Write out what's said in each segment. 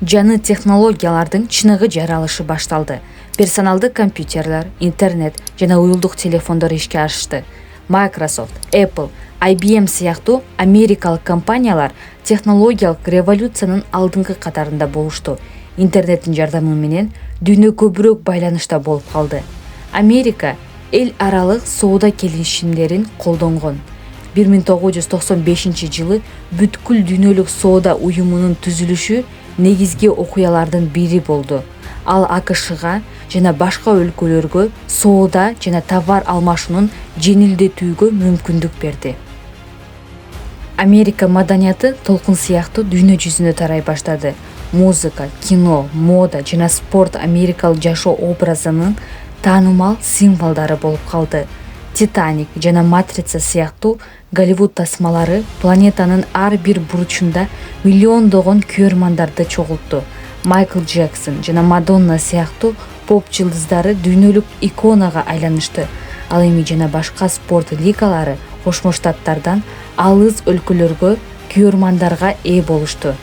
жаңы технологиялардын чыныгы жаралышы башталды. Персоналдык компьютерлер, интернет жана уюлдук телефондор ишке ашты. Microsoft, Apple, IBM сыяктуу америкалык компаниялар технологиялык революциянын алдыңкы катарында болушту. Интернеттин жардамы менен дүйнө көбүрөөк байланышта болуп калды. Америка эл аралык соода келишимдерин колдонгон. 1995-жылы бүткүл дүйнөлүк соода уюмунун түзүлүшү негизги окуялардын бири болду. Ал АКШга жана башка өлкөлөргө соода жана товар алмашуунун жеңилдетүүгө мүмкүндүк берди. Америка маданияты толкун сыяктуу дүйнө жүзүнө тарай баштады. Музыка, кино, мода жана спорт америкалык жашоо образынын таанымал символдору болуп калды. Титаник жана Матрица сыяктуу Голливуд тасмалары планетанын ар бир бурчунда миллиондогон көрөрмандарды чогултту. Майкл Джексон жана Мадонна сыяктуу поп жылдыздары дүйнөлүк иконага айланышты. Ал эми жана башка спорт лигалары Кошмо Штаттардан алыс өлкөлөргө көрөрмандарга ээ болушту.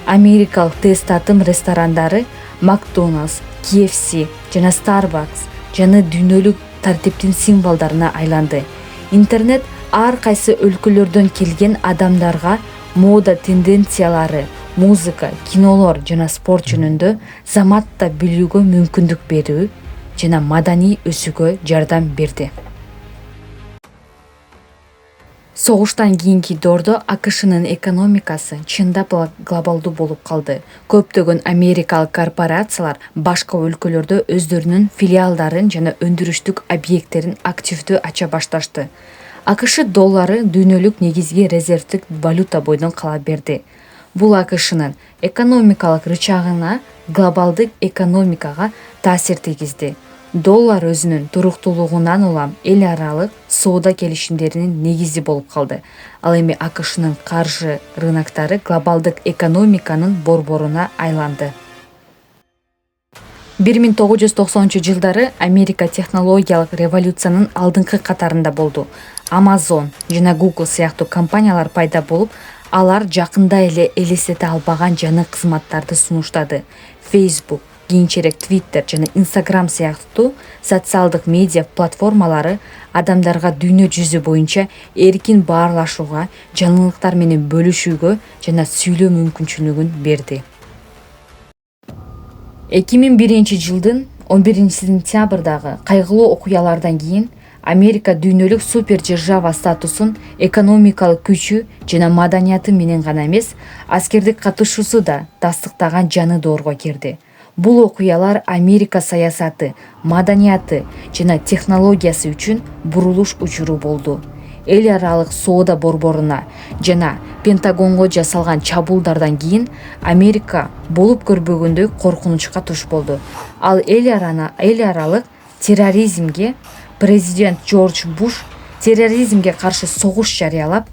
Америкалык тест татым ресторандары Макдоналдс, KFC жана Starbucks жана дүйнөлүк тартиптин символдоруна айланды. Интернет ар кайсы өлкөлөрдөн келген адамдарга мода тенденциялары, музыка, кинолор жана спорт жөнүндө заматта билүүгө мүмкүндүк берүү жана маданий өсүүгө жардам берди. Согуштан кийинки доордо АКШнын экономикасы чындап глобалдуу болуп калды. Көптөгөн америкалык корпорациялар башка өлкөлөрдө өздөрүнүн филиалдарын жана өндүрүштүк объекттерин активдүү ача башташты. АКШ доллары дүйнөлүк негизги резервдик валюта бойдон кала берди. Бул АКШнын экономикалык рычагына, глобалдык экономикага таасир тийгизди. Доллар өзүнүн туруктуулугунан улам эл аралык соода келишимдеринин негизи болуп калды. Ал эми АКШнын каржы рыноктары глобалдык экономиканын борборуна айланды. 1990-жылдары Америка технологиялык революциянын алдыңкы катарында болду. Amazon жана Google сыяктуу компаниялар пайда болуп, алар жакында эле элестете албаган жаңы кызматтарды сунуштады. Facebook, кийинчерээк Twitter жана Instagram сыяктуу социалдык медиа платформалары адамдарга дүйнө жүзү боюнча эркин баарлашууга, жаңылыктар менен бөлүшүүгө жана сүйлөө мүмкүнчүлүгүн берди. 2001-жылдын 11-сентябрдагы кайгылуу окуялардан кийин Америка дүйнөлүк супер держава статусун экономикалык күчү жана маданияты менен гана эмес, аскердик катышуусу да тастыктаган жаңы доорго кирди. Бул окуялар Америка саясаты, маданияты жана технологиясы үчүн бурулуш учуру болду. Эл аралык соода борборуна жана Пентагонго жасалган чабуулдардан кийин Америка болуп көрбөгөндөй коркунучка туш болду. Ал эл аралык терроризмге президент Джордж Буш терроризмге каршы согуш жарыялап,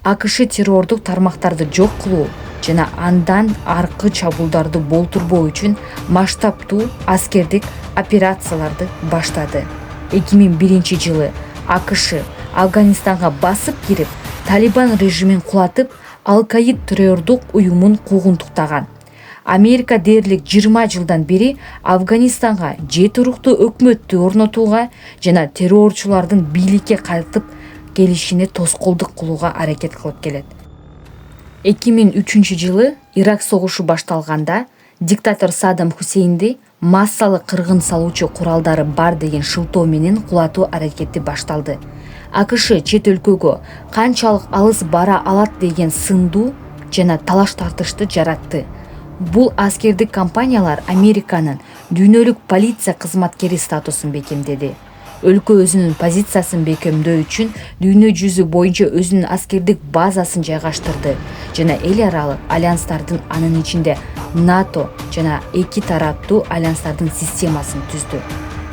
АКШ террордук тармактарды жок кылуу жана андан аркы чабуулдарды болтурбоо үчүн масштабтуу аскердик операцияларды баштады. 2001-жылы АКШ Афганистанга басып кирип, Талибан режимин кулатып, Ал-Каид террордук уюмун куугунтуктаган. Америка дээрлик 20 жылдан бери Афганистанга жетируктуу өкмөттү орнотууга жана террорчулардын бийликке кайтып келишине тоскоолдук кылууга аракет кылып келет. 2003-жылы Ирак согушу башталганда диктатор Саддам Хусейнди массалык кыргын салуучу куралдары бар деген шылтоо менен кулатуу аракети башталды. АКШ чет өлкөгө канчалык алыс бара алат деген сындуу жана талаш тартышты жаратты. Бул аскердик компаниялар Американын дүйнөлүк полиция кызматкери статусун бекемдеди. Өлкө өзүнүн позициясын бекемдөө үчүн дүйнө жүзү боюнча өзүнүн аскердик базасын жайгаштырды жана эл аралык альянстардын, анын ичинде НАТО жана эки тараптуу альянстардын системасын түздү.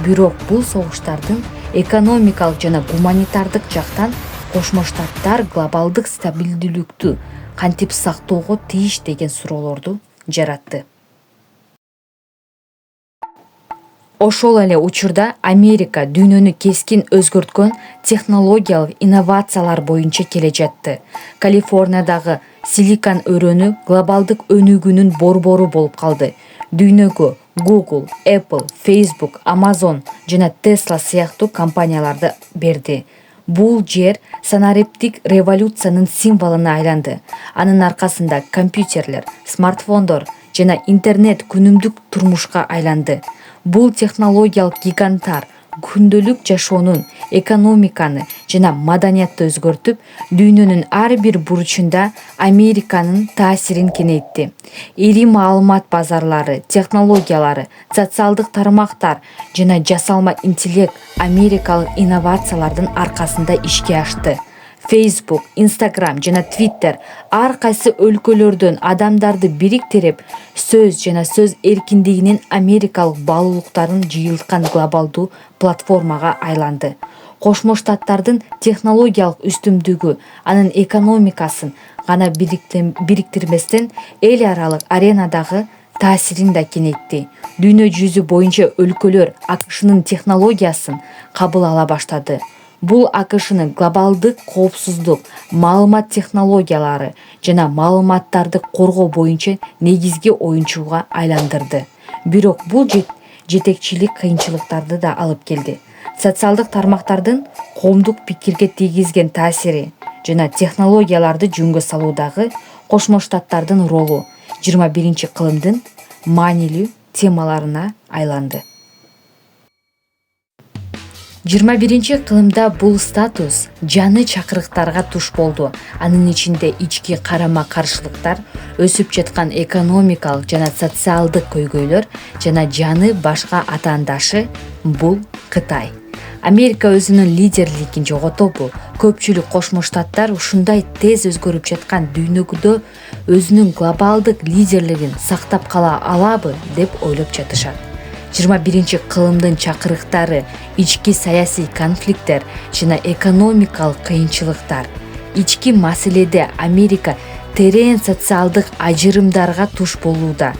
Бирок бул согуштардын экономикалык жана гуманитардык жактан Кошмо Штаттар глобалдык стабилдүүлүктү кантип сактоого тийиш деген суроолорду жаратты. Ошол эле учурда Америка дүйнөнү кескин өзгөрткөн технологиялык инновациялар боюнча келе жатты. Калифорниядагы Силикон өрөнү глобалдык өнүгүүнүн борбору болуп калды. Дүйнөгө Google, Apple, Facebook, Amazon жана Tesla сыяктуу компанияларды берди. Бул жер санариптик революциянын символуна айланды. Анын аркасында компьютерлер, смартфондор жана интернет күнүмдүк турмушка айланды. Бул технологиялык гиганттар күндөлүк жашоонун, экономиканы жана маданиятты өзгөртүп, дүйнөнүн ар бир бурчунда Американын таасирин кеңейтти. Ири маалымат базарлары, технологиялары, социалдык тармактар жана жасалма интеллект америкалык инновациялардын аркасында ишке ашты. Facebook, Instagram жана Twitter ар кайсы өлкөлөрдөн адамдарды бириктирип, сөз жана сөз эркиндигинин америкалык баалуулуктарын жыйылткан глобалдуу платформага айланды. Кошмо Штаттардын технологиялык үстүмдүгү анын экономикасын гана бириктирбестен эл аралык аренадагы таасирин да кеңейтти. Дүйнө жүзү боюнча өлкөлөр АКШнын технологиясын кабыл ала баштады. Бул АКШны глобалдык коопсуздук, маалымат технологиялары жана маалыматтарды коргоо боюнча негизги оюнчуга айландырды. Бирок бул жетекчилик кыйынчылыктарды да алып келди. Социалдык тармактардын коомдук пикирге тийгизген таасири жана технологияларды жөнгө салуудагы Кошмо Штаттардын ролу 21-кылымдын маанилүү темаларына айланды. 21-кылымда бул статус жаны чакырыктарга туш болду. Анын ичинде ички карама-каршылыктар, өсүп жаткан экономикалык жана социалдык көйгөйлөр жана жаны башка атаандашы бул Кытай. Америка өзүнүн лидерлигин жоготобу? Көпчүлүк Кошмо Штаттар ушундай тез өзгөрүп жаткан дүйнөгүдө өзүнүн глобалдык лидерлигин сактап кала алабы деп ойлоп жатышат. 21-кылымдын чакырыктары ички саясий конфликттер жана экономикалык кыйынчылыктар. Ички маселеде Америка терең социалдык ажырымдарга туш болууда.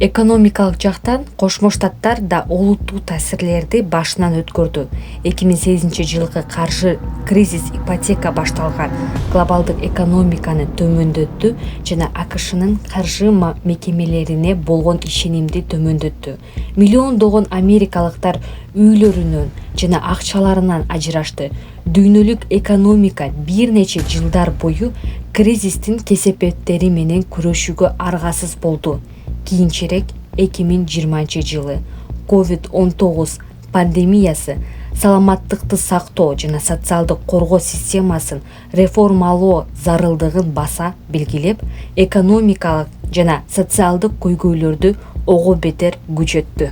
Экономикалык жактан Кошмо Штаттар да олуттуу таасирлерди башынан өткөрдү. 2008-жылкы каржы кризис ипотека башталган глобалдык экономиканы төмөндөттү жана АКШнын каржы мекемелерине болгон ишенимди төмөндөттү. Миллиондогон америкалыктар үйлөрүнөн жана акчаларынан ажырашты. Дүйнөлүк экономика бир нече жылдар бою кризистин кесепеттери менен күрөшүүгө аргасыз болду. Кийинчерээк 2020-жылы COVID-19 пандемиясы саламаттыкты сактоо жана социалдык коргоо системасын реформалоо зарылдыгын баса белгилеп, экономикалык жана социалдык көйгөйлөрдү ого бетер күчөттү.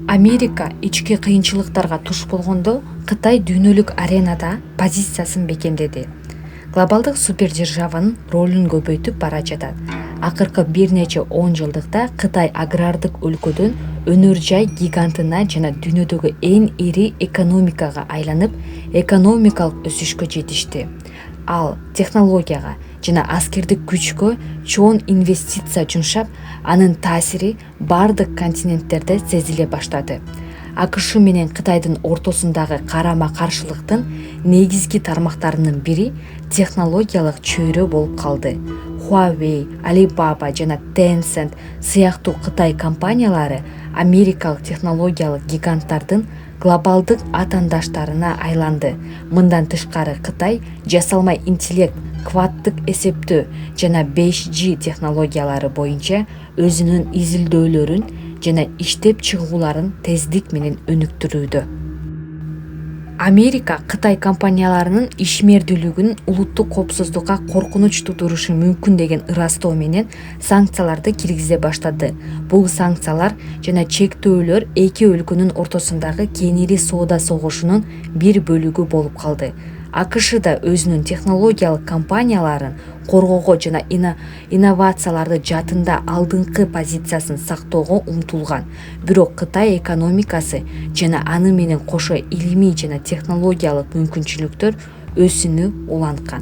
Америка ички кыйынчылыктарга туш болгондо, Кытай дүйнөлүк аренада позициясын бекемдеди. Глобалдык супердержаванын ролун көбөйтүп бара жатат. Акыркы бир нече 10 жылдыкта Кытай агрардык өлкөдөн өнөр жай гигантына жана дүйнөдөгү эң ири экономикага айланып, экономикалык өсүшкө жетишти. Ал технологияга жана аскердик күчкө чоң инвестиция жумшап, анын таасири бардык континенттерде сезиле баштады. АКШ менен Кытайдын ортосундагы карама-каршылыктын негизги тармактарынын бири технологиялык чөйрө болуп калды. Huawei, Alibaba жана Tencent сыяктуу Кытай компаниялары америкалык технологиялык гиганттардын глобалдык атаандаштарына айланды. Мындан тышкары Кытай жасалма интеллект, кванттык эсептөө жана 5G технологиялары боюнча өзүнүн изилдөөлөрүн жана иштеп чыгууларын тездик менен өнүктүрүүдө. Америка Кытай компанияларынын ишмердүүлүгүн улуттук коопсуздукка коркунуч тудурушу мүмкүн деген ырастоо менен санкцияларды киргизе баштады. Бул санкциялар жана чектөөлөр эки өлкөнүн ортосундагы кеңири соода согушунун бир бөлүгү болуп калды. АКШ да өзүнүн технологиялык компанияларын коргоого жана инновацияларды жаатында алдыңкы позициясын сактоого умтулган. Бирок Кытай экономикасы жана аны менен кошо илимий жана технологиялык мүмкүнчүлүктөр өсүүнү уланткан.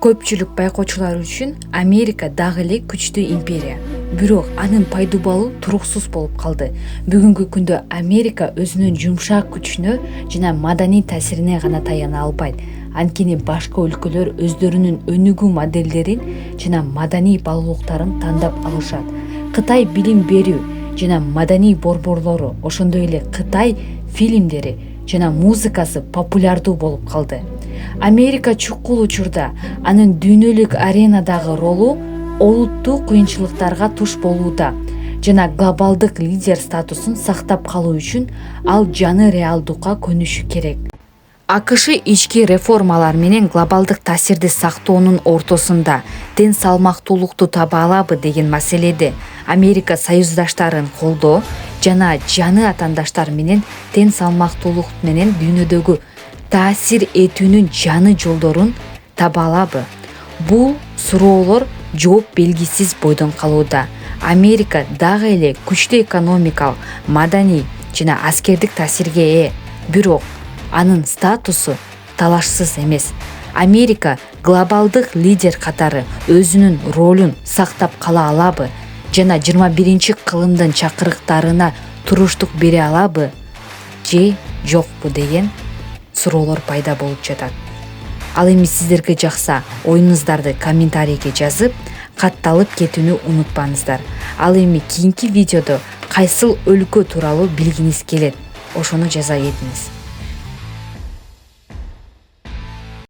Көпчүлүк байкоочулар үчүн Америка дагы эле күчтүү империя. бирок анын пайдубалы туруксуз болуп калды. Бүгүнкү күндө Америка өзүнүн жумшак күчүнө жана маданий таасирине гана таяна албайт. Анткени башка өлкөлөр өздөрүнүн өнүгүү моделдерин жана маданий баалуулуктарын тандап алышат. Кытай билим берүү жана маданий борборлору, ошондой эле Кытай фильмдери жана музыкасы популярдуу болуп калды. Америка чукул учурда анын дүйнөлүк аренадагы ролу олуттуу кыйынчылыктарга туш болууда жана глобалдык лидер статусун сактап калуу үчүн ал жаңы реалдыкка көнүшү керек. АКШ ички реформалар менен глобалдык таасирди сактоонун ортосунда тең салмактуулукту таба алабы деген маселеде Америка союздаштарын колдоо жана жаңы атаандаштар менен тең салмактуулук менен дүйнөдөгү таасир этүүнүн жаңы жолдорун таба алабы? Бул суроолор жооп белгисиз бойдон калууда. Америка дагы эле күчтүү экономикалык, маданий жана аскердик таасирге ээ, бирок анын статусу талашсыз эмес. Америка глобалдык лидер катары өзүнүн ролун сактап кала алабы жана 21-кылымдын чакырыктарына туруштук бере алабы же жокпу деген суроолор пайда болуп жатат. Ал эми сиздерге жакса оюңуздарды комментарийге жазып, катталып кетүүнү унутпаңыздар. Ал эми кийинки видеодо кайсыл өлкө тууралуу билгиңиз келет, ошону жаза кетиңиз.